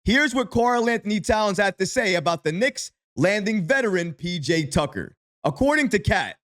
Here's what Karl-Anthony Towns had to say about the Knicks landing veteran PJ Tucker. According to Cat,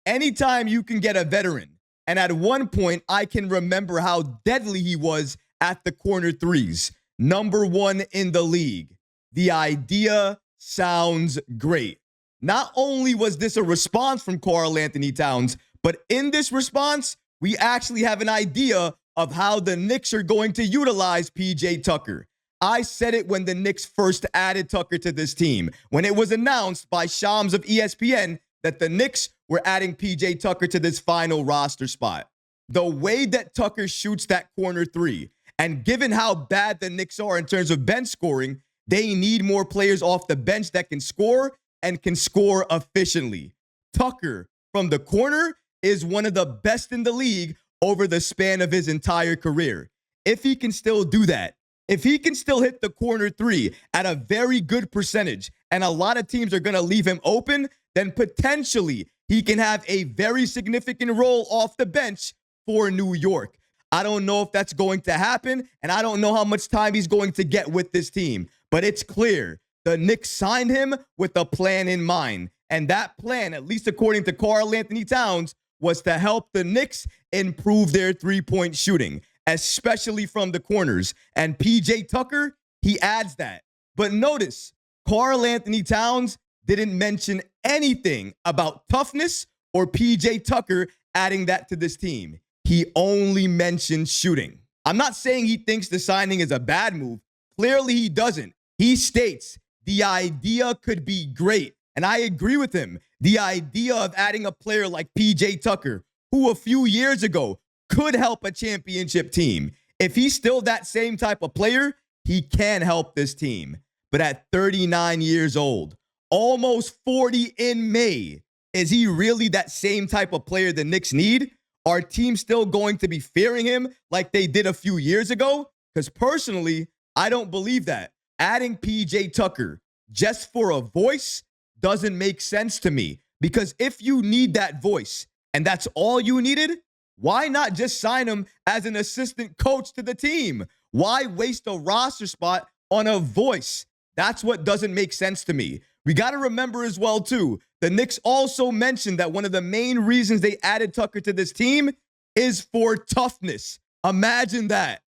anytime you can get a veteran, and at one point I can remember how deadly he was at the corner threes, #1 in the league. The idea sounds great. Not only was this a response from Karl-Anthony Towns, but in this response, we actually have an idea of how the Knicks are going to utilize PJ Tucker. I said it when the Knicks first added Tucker to this team, when it was announced by Shams of ESPN that the Knicks were adding PJ Tucker to this final roster spot. The way that Tucker shoots that corner three, and given how bad the Knicks are in terms of bench scoring, they need more players off the bench that can score and can score efficiently. Tucker, from the corner, is one of the best in the league over the span of his entire career. If he can still do that, if he can still hit the corner three at a very good percentage, and a lot of teams are going to leave him open, then potentially he can have a very significant role off the bench for New York. I don't know if that's going to happen, and I don't know how much time he's going to get with this team. But it's clear the Knicks signed him with a plan in mind. And that plan, at least according to Karl-Anthony Towns, was to help the Knicks improve their three-point shooting, especially from the corners. And PJ Tucker, he adds that. But notice, Karl-Anthony Towns didn't mention anything about toughness or PJ Tucker adding that to this team. He only mentioned shooting. I'm not saying he thinks the signing is a bad move. Clearly he doesn't. He states the idea could be great. And I agree with him. The idea of adding a player like PJ Tucker, who a few years ago could help a championship team. If he's still that same type of player, he can help this team. But at 39 years old, almost 40 in May, is he really that same type of player the Knicks need? Are teams still going to be fearing him like they did a few years ago? Because personally, I don't believe that. Adding PJ Tucker just for a voice doesn't make sense to me. Because if you need that voice and that's all you needed, why not just sign him as an assistant coach to the team? Why waste a roster spot on a voice? That's what doesn't make sense to me. We got to remember as well, too, the Knicks also mentioned that one of the main reasons they added Tucker to this team is for toughness. Imagine that.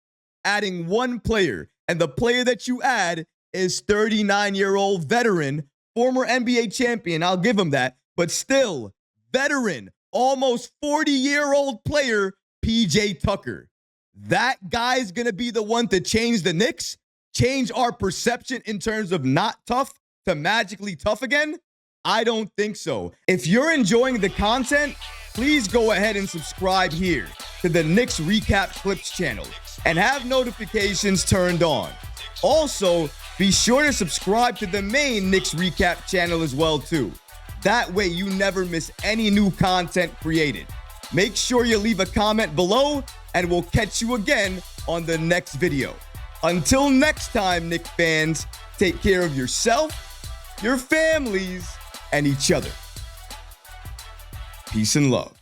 Adding one player, and the player that you add is 39-year-old veteran, former NBA champion, I'll give him that, but still, veteran, almost 40-year-old player, PJ Tucker. That guy's going to be the one to change the Knicks, change our perception in terms of not tough to magically tough again? I don't think so. If you're enjoying the content, please go ahead and subscribe here to the Knicks Recap Clips channel and have notifications turned on. Also, be sure to subscribe to the main Knicks Recap channel as well too. That way you never miss any new content created. Make sure you leave a comment below and we'll catch you again on the next video. Until next time, Knicks fans, take care of yourself, your families, and each other. Peace and love.